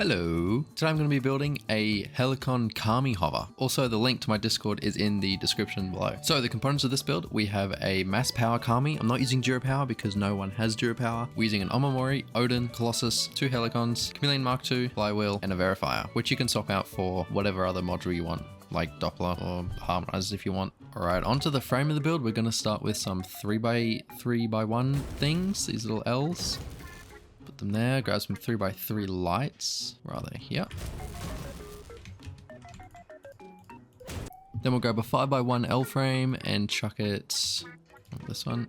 Hello! Today I'm going to be building a Helicon Kami hover. Also, the link to my Discord is in the description below. So the components of this build, we have a mass power Kami. I'm not using Dura Power because no one has Dura Power. We're using an Omamori, Odin, Colossus, 2 Helicons, Chameleon Mark II, Flywheel, and a Verifier, which you can swap out for whatever other module you want, like Doppler or Harmonizers if you want. Alright, onto the frame of the build. We're going to start with some 3x3x1 things, these little L's. Put them there, grab some 3x3 lights, rather here. Then we'll grab a 5x1 L frame and chuck it, this one,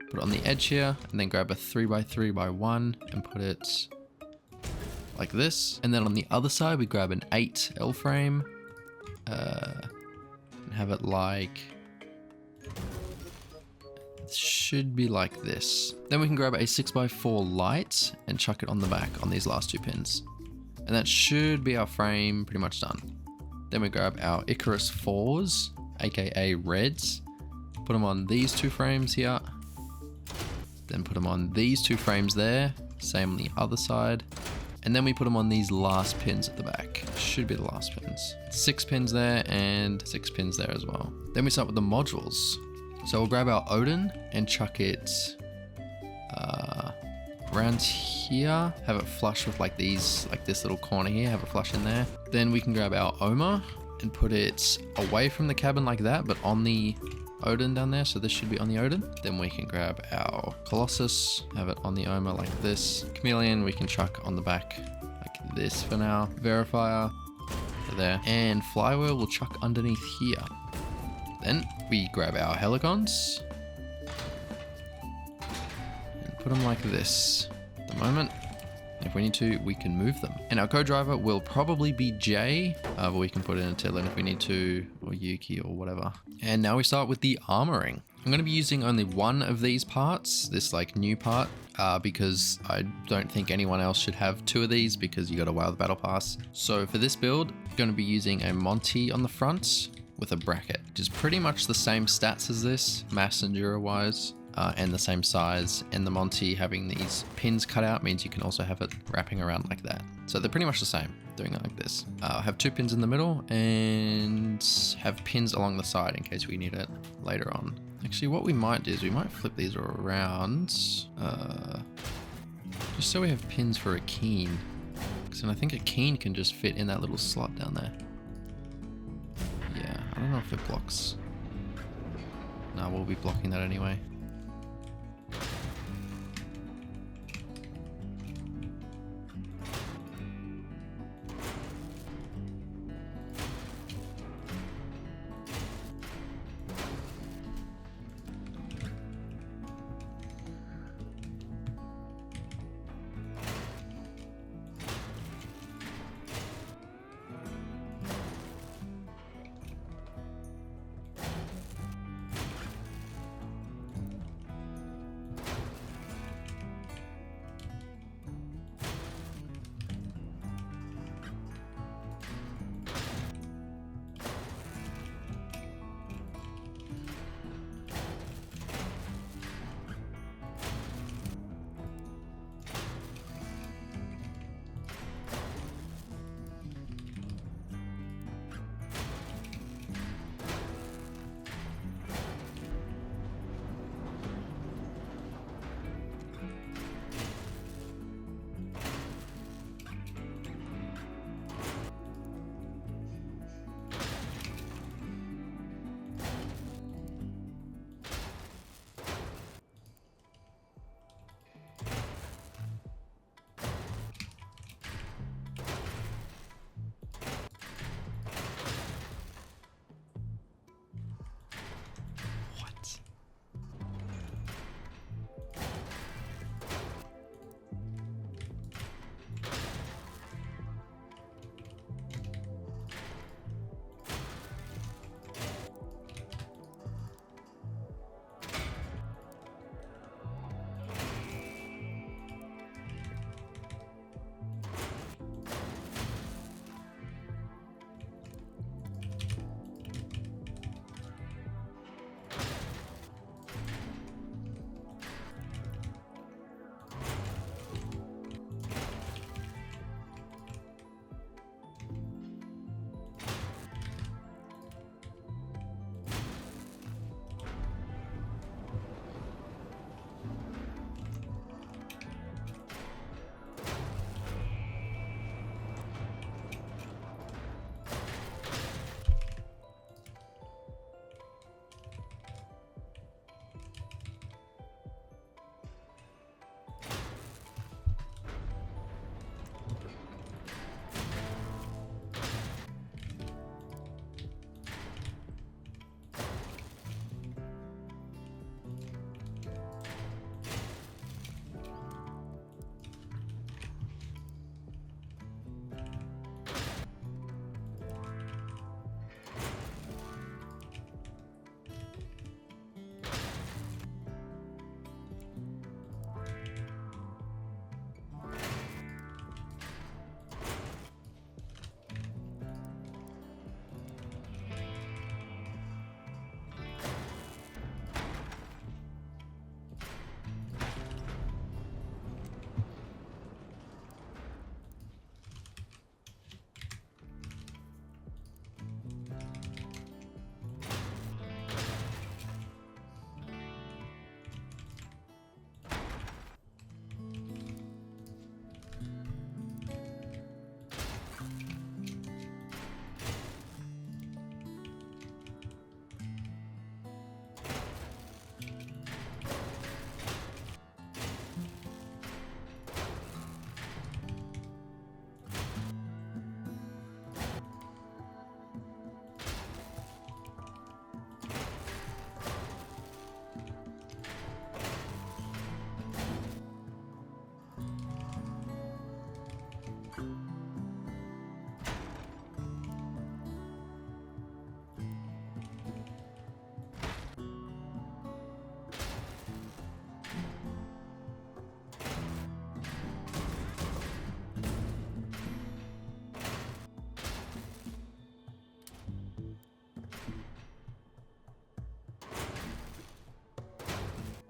put it on the edge here, and then grab a 3x3x1 and put it like this. And then on the other side, we grab an 8 L frame, and have it like, should be like this. Then we can grab a 6x4 light and chuck it on the back on these last 2 pins. And that should be our frame pretty much done. Then we grab our Icarus 4s, aka reds, put them on these 2 frames here. Then put them on these 2 frames there, same on the other side. And then we put them on these last pins at the back. Should be the last pins. 6 pins there and 6 pins there as well. Then we start with the modules. So we'll grab our Odin and chuck it around here, have it flush with like these, like this little corner here, have it flush in there. Then we can grab our Oma and put it away from the cabin like that, but on the Odin down there. So this should be on the Odin. Then we can grab our Colossus, have it on the Oma like this. Chameleon we can chuck on the back like this for now. Verifier there. And Flywheel we'll chuck underneath here. Then we grab our Helicons and put them like this. At the moment, if we need to, we can move them. And our co-driver will probably be Jay, but we can put in a Tillin if we need to, or Yuki or whatever. And now we start with the armoring. I'm going to be using only one of these parts, this like new part, because I don't think anyone else should have 2 of these because you got to wow the battle pass. So for this build, I'm going to be using a Monty on the front with a bracket, which is pretty much the same stats as this, mass and Dura wise, and the same size. And the Monty having these pins cut out means you can also have it wrapping around like that. So they're pretty much the same, doing it like this. Have 2 pins in the middle and have pins along the side in case we need it later on. Actually, what we might do is we might flip these around, just so we have pins for a keen. Because I think a keen can just fit in that little slot down there. I don't know if it blocks. No, we'll be blocking that anyway.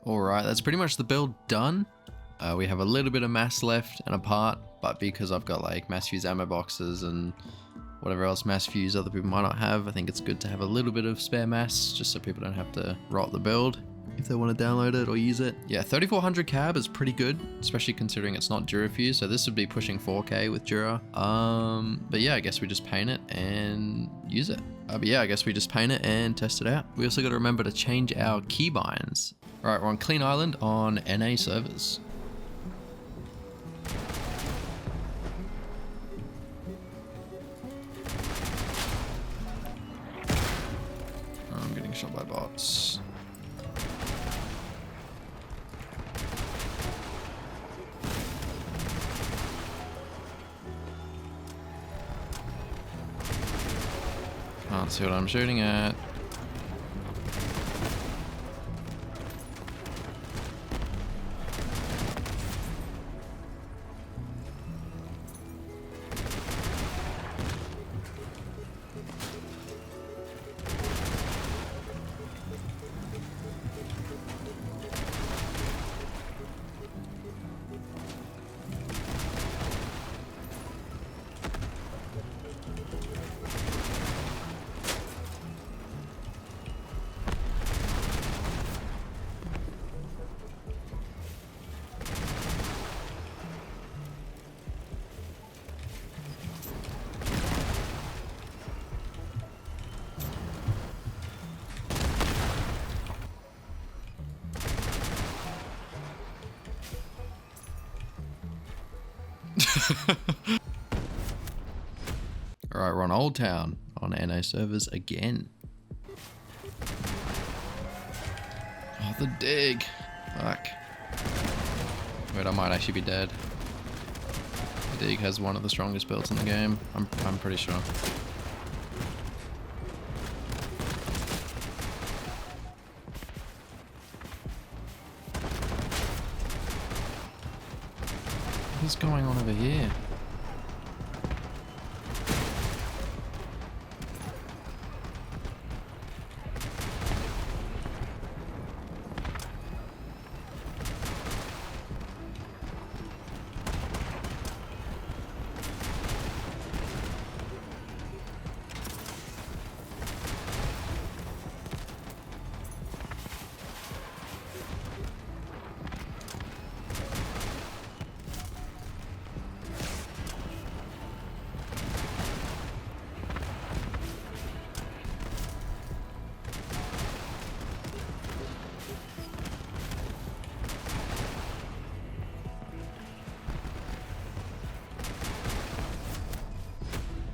Alright, that's pretty much the build done. We have a little bit of mass left and a part, but because I've got like mass fuse ammo boxes and whatever else mass fuse other people might not have, I think it's good to have a little bit of spare mass just so people don't have to rot the build if they want to download it or use it. Yeah, 3400 cab is pretty good, especially considering it's not Durafuse, so this would be pushing 4K with Dura. But yeah, I guess we just paint it and use it. But yeah, I guess we just paint it and test it out. We also got to remember to change our keybinds. All right, we're on Clean Island on NA servers. I'm getting shot by bots. Can't see what I'm shooting at. Alright, we're on Old Town on NA servers again. Oh, the dig. Fuck. Wait, I might actually be dead. The dig has one of the strongest builds in the game. I'm pretty sure. What's going on over here?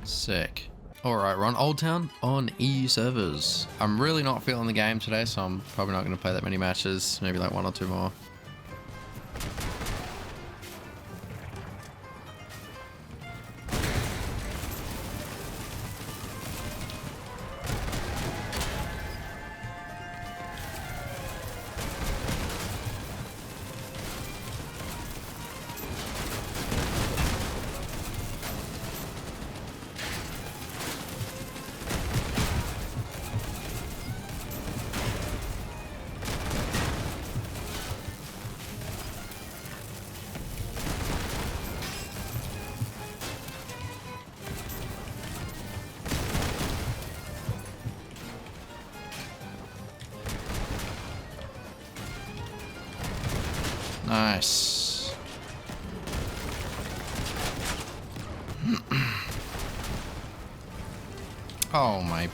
Sick. Alright, we're on Old Town on EU servers. I'm really not feeling the game today, so I'm probably not going to play that many matches. Maybe like 1 or 2 more. Nice. Oh my.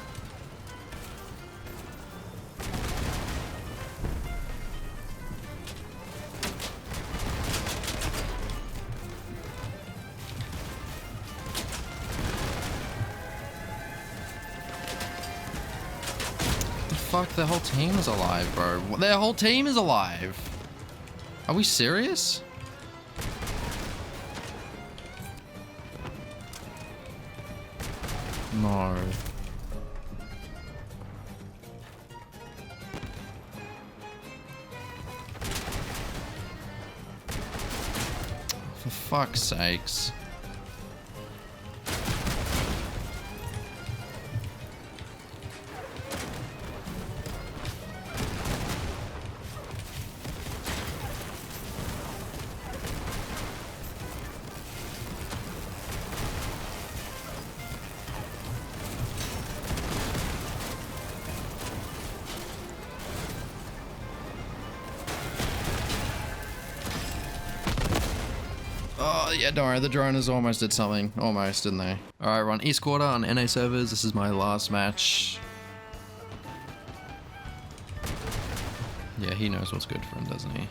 The fuck, their whole team is alive, bro. Their whole team is alive. Are we serious? No. For fuck's sakes. Yeah, don't worry, the droners almost did something. Almost, didn't they? Alright, we're on East Quarter on NA servers. This is my last match. Yeah, he knows what's good for him, doesn't he?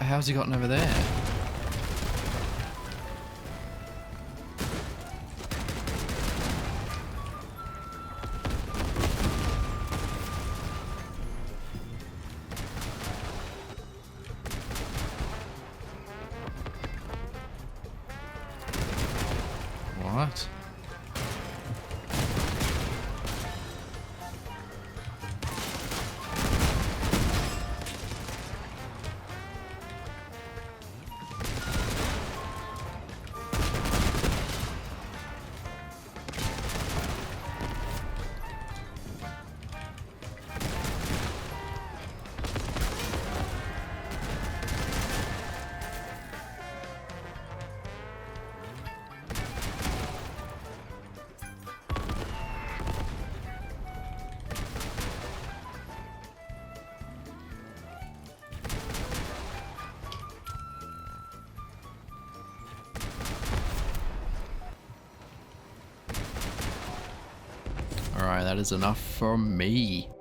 How's he gotten over there? What? Alright, that is enough for me.